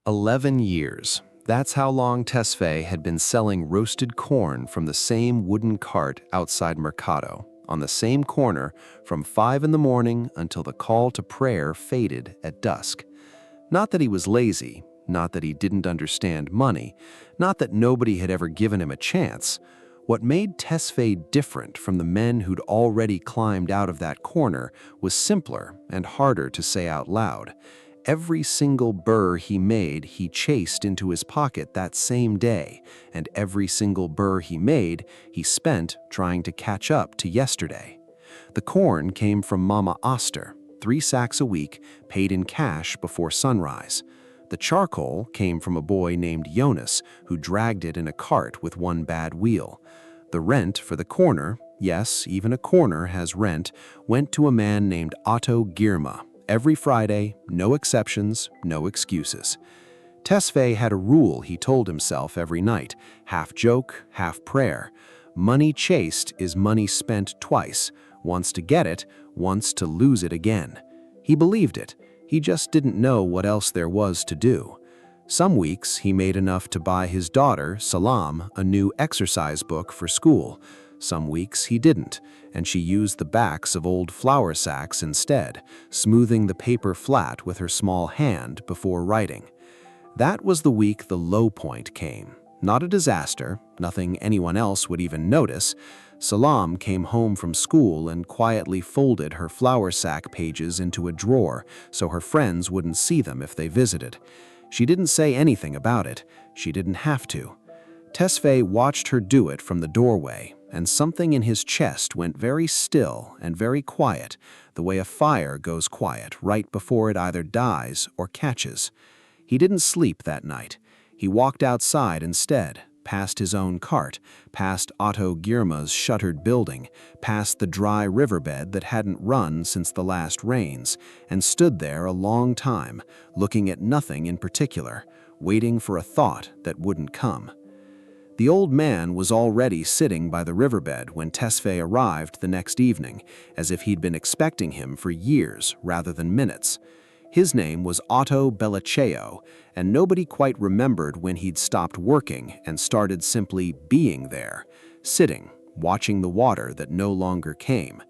11 years. That's how long Tesfaye had been selling roasted corn from the same wooden cart outside Mercado, on the same corner from 5 in the morning until the call to prayer faded at dusk. Not that he was lazy, not that he didn't understand money, not that nobody had ever given him a chance. What made Tesfaye different from the men who'd already climbed out of that corner was simpler and harder to say out loud. Every single birr he made, he chased into his pocket that same day, and every single birr he made, he spent trying to catch up to yesterday. The corn came from Mama Oster, 3 sacks a week, paid in cash before sunrise. The charcoal came from a boy named Jonas, who dragged it in a cart with one bad wheel. The rent for the corner, yes, even a corner has rent, went to a man named Otto Girma. Every Friday, no exceptions, no excuses. Tesfaye had a rule he told himself every night, half joke, half prayer. Money chased is money spent twice, once to get it, once to lose it again. He believed it, he just didn't know what else there was to do. Some weeks he made enough to buy his daughter, Salam, a new exercise book for school. Some weeks he didn't, and she used the backs of old flour sacks instead, smoothing the paper flat with her small hand before writing. That was the week the low point came. Not a disaster, nothing anyone else would even notice. Salam came home from school and quietly folded her flour sack pages into a drawer so her friends wouldn't see them if they visited. She didn't say anything about it. She didn't have to. Tesfaye watched her do it from the doorway, and something in his chest went very still and very quiet, the way a fire goes quiet right before it either dies or catches. He didn't sleep that night. He walked outside instead, past his own cart, past Otto Girma's shuttered building, past the dry riverbed that hadn't run since the last rains, and stood there a long time, looking at nothing in particular, waiting for a thought that wouldn't come. The old man was already sitting by the riverbed when Tesfaye arrived the next evening, as if he'd been expecting him for years rather than minutes. His name was Otto Bellacheo, and nobody quite remembered when he'd stopped working and started simply being there, sitting, watching the water that no longer came.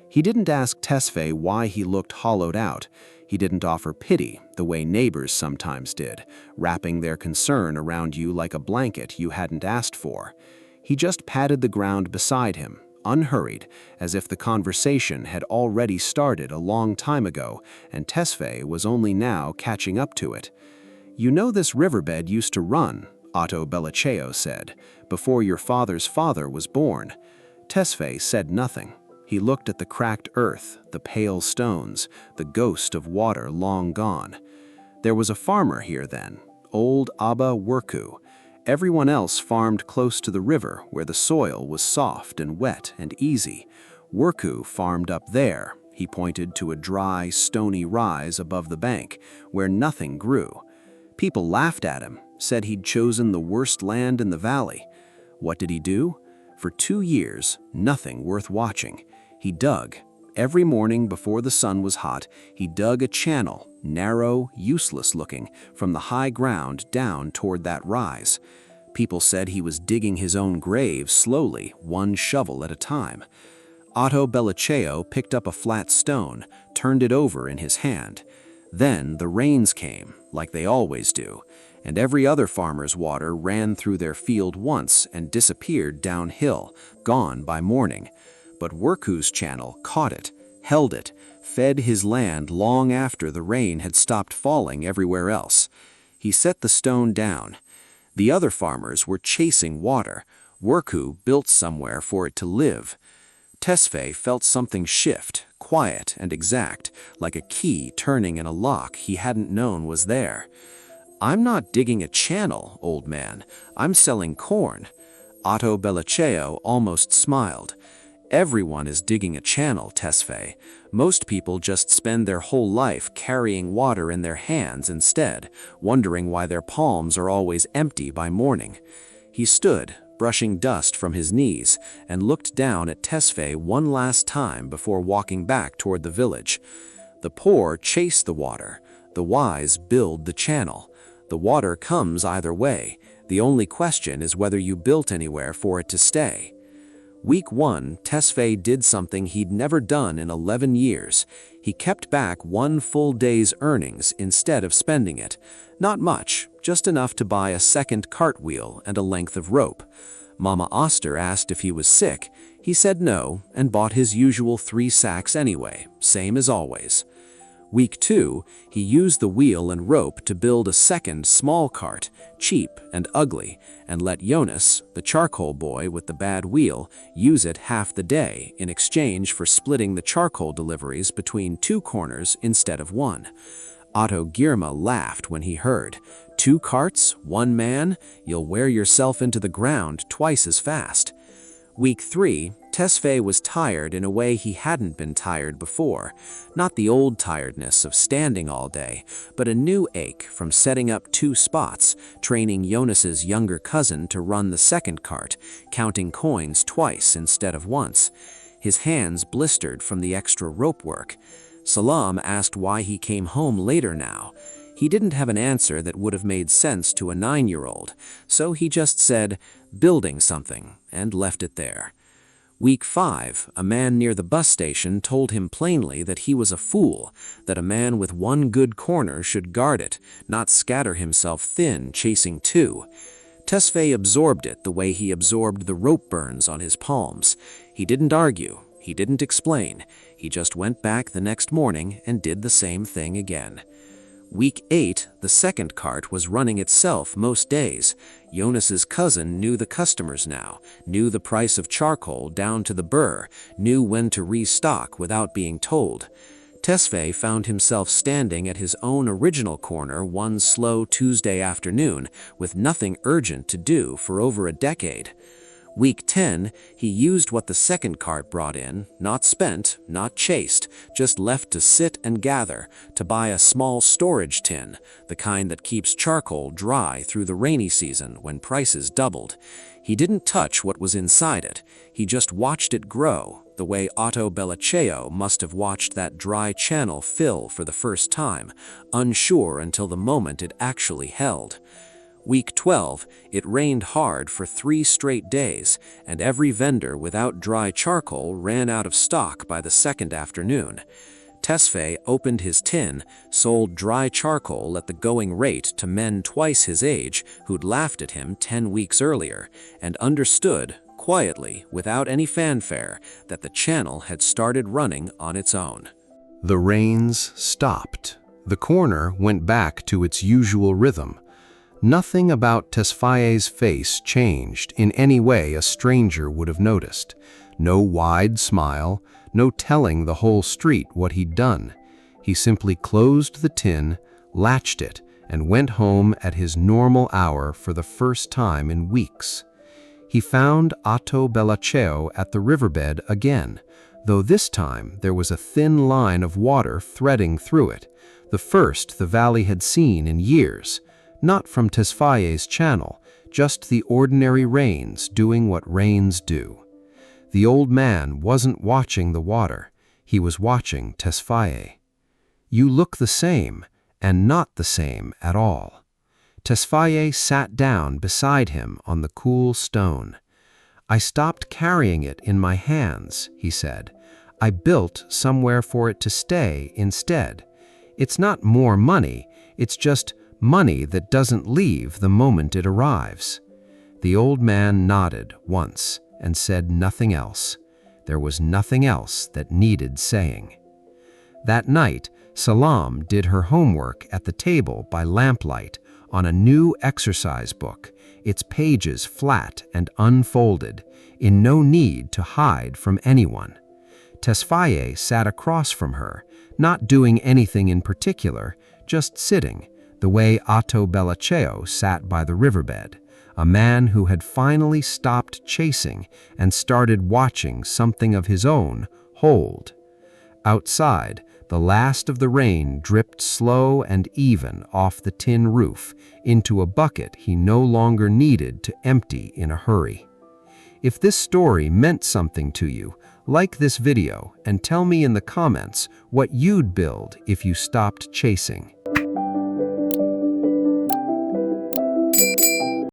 He didn't ask Tesfaye why he looked hollowed out. He didn't offer pity the way neighbors sometimes did, wrapping their concern around you like a blanket you hadn't asked for. He just patted the ground beside him, unhurried, as if the conversation had already started a long time ago and Tesfaye was only now catching up to it. "You know this riverbed used to run," Otto Bellacheo said, "before your father's father was born." Tesfaye said nothing. He looked at the cracked earth, the pale stones, the ghost of water long gone. There was a farmer here then, old Abba Worku. Everyone else farmed close to the river where the soil was soft and wet and easy. Worku farmed up there. He pointed to a dry, stony rise above the bank where nothing grew. People laughed at him, said he'd chosen the worst land in the valley. What did he do? For 2 years, nothing worth watching. He dug. Every morning before the sun was hot, he dug a channel, narrow, useless looking, from the high ground down toward that rise. People said he was digging his own grave slowly, one shovel at a time. Otto Bellacheo picked up a flat stone, turned it over in his hand. Then the rains came, like they always do, and every other farmer's water ran through their field once and disappeared downhill, gone by morning. But Worku's channel caught it, held it, fed his land long after the rain had stopped falling everywhere else. He set the stone down. The other farmers were chasing water. Worku built somewhere for it to live. Tesfaye felt something shift, quiet and exact, like a key turning in a lock he hadn't known was there. "I'm not digging a channel, old man. I'm selling corn." Otto Bellacheo almost smiled. "Everyone is digging a channel, Tesfaye. Most people just spend their whole life carrying water in their hands instead, wondering why their palms are always empty by morning." He stood, brushing dust from his knees, and looked down at Tesfaye one last time before walking back toward the village. The poor chase the water. The wise build the channel. The water comes either way. The only question is whether you built anywhere for it to stay. Week 1, Tesfaye did something he'd never done in 11 years. He kept back one full day's earnings instead of spending it. Not much, just enough to buy a second cartwheel and a length of rope. Mama Oster asked if he was sick. He said no and bought his usual 3 sacks anyway, same as always. Week 2, he used the wheel and rope to build a second small cart, cheap and ugly, and let Jonas, the charcoal boy with the bad wheel, use it half the day in exchange for splitting the charcoal deliveries between 2 corners instead of 1. Otto Girma laughed when he heard, 2 carts, 1 man, you'll wear yourself into the ground twice as fast. Week 3, Tesfaye was tired in a way he hadn't been tired before. Not the old tiredness of standing all day, but a new ache from setting up 2 spots, training Jonas's younger cousin to run the second cart, counting coins twice instead of once. His hands blistered from the extra rope work. Salam asked why he came home later now. He didn't have an answer that would have made sense to a 9-year-old, so he just said, building something, and left it there. Week 5, a man near the bus station told him plainly that he was a fool, that a man with 1 good corner should guard it, not scatter himself thin chasing 2. Tesfaye absorbed it the way he absorbed the rope burns on his palms. He didn't argue, he didn't explain, he just went back the next morning and did the same thing again. Week 8, the second cart was running itself most days. Jonas's cousin knew the customers now, knew the price of charcoal down to the birr, knew when to restock without being told. Tesfaye found himself standing at his own original corner one slow Tuesday afternoon with nothing urgent to do for over a decade. Week 10, he used what the second cart brought in, not spent, not chased, just left to sit and gather, to buy a small storage tin, the kind that keeps charcoal dry through the rainy season when prices doubled. He didn't touch what was inside it, he just watched it grow, the way Otto Bellaceo must have watched that dry channel fill for the first time, unsure until the moment it actually held. Week 12, it rained hard for 3 straight days, and every vendor without dry charcoal ran out of stock by the second afternoon. Tesfaye opened his tin, sold dry charcoal at the going rate to men twice his age who'd laughed at him 10 weeks earlier, and understood, quietly, without any fanfare, that the channel had started running on its own. The rains stopped. The corner went back to its usual rhythm. Nothing about Tesfaye's face changed in any way a stranger would have noticed. No wide smile, no telling the whole street what he'd done. He simply closed the tin, latched it, and went home at his normal hour for the first time in weeks. He found Otto Bellaceo at the riverbed again, though this time there was a thin line of water threading through it, the first the valley had seen in years. Not from Tesfaye's channel, just the ordinary rains doing what rains do. The old man wasn't watching the water, he was watching Tesfaye. You look the same, and not the same at all. Tesfaye sat down beside him on the cool stone. I stopped carrying it in my hands, he said. I built somewhere for it to stay instead. It's not more money, it's just money that doesn't leave the moment it arrives. The old man nodded once and said nothing else. There was nothing else that needed saying. That night, Salam did her homework at the table by lamplight on a new exercise book, its pages flat and unfolded, in no need to hide from anyone. Tesfaye sat across from her, not doing anything in particular, just sitting, the way Otto Bellaceo sat by the riverbed, a man who had finally stopped chasing and started watching something of his own hold. Outside, the last of the rain dripped slow and even off the tin roof into a bucket he no longer needed to empty in a hurry. If this story meant something to you, like this video and tell me in the comments what you'd build if you stopped chasing.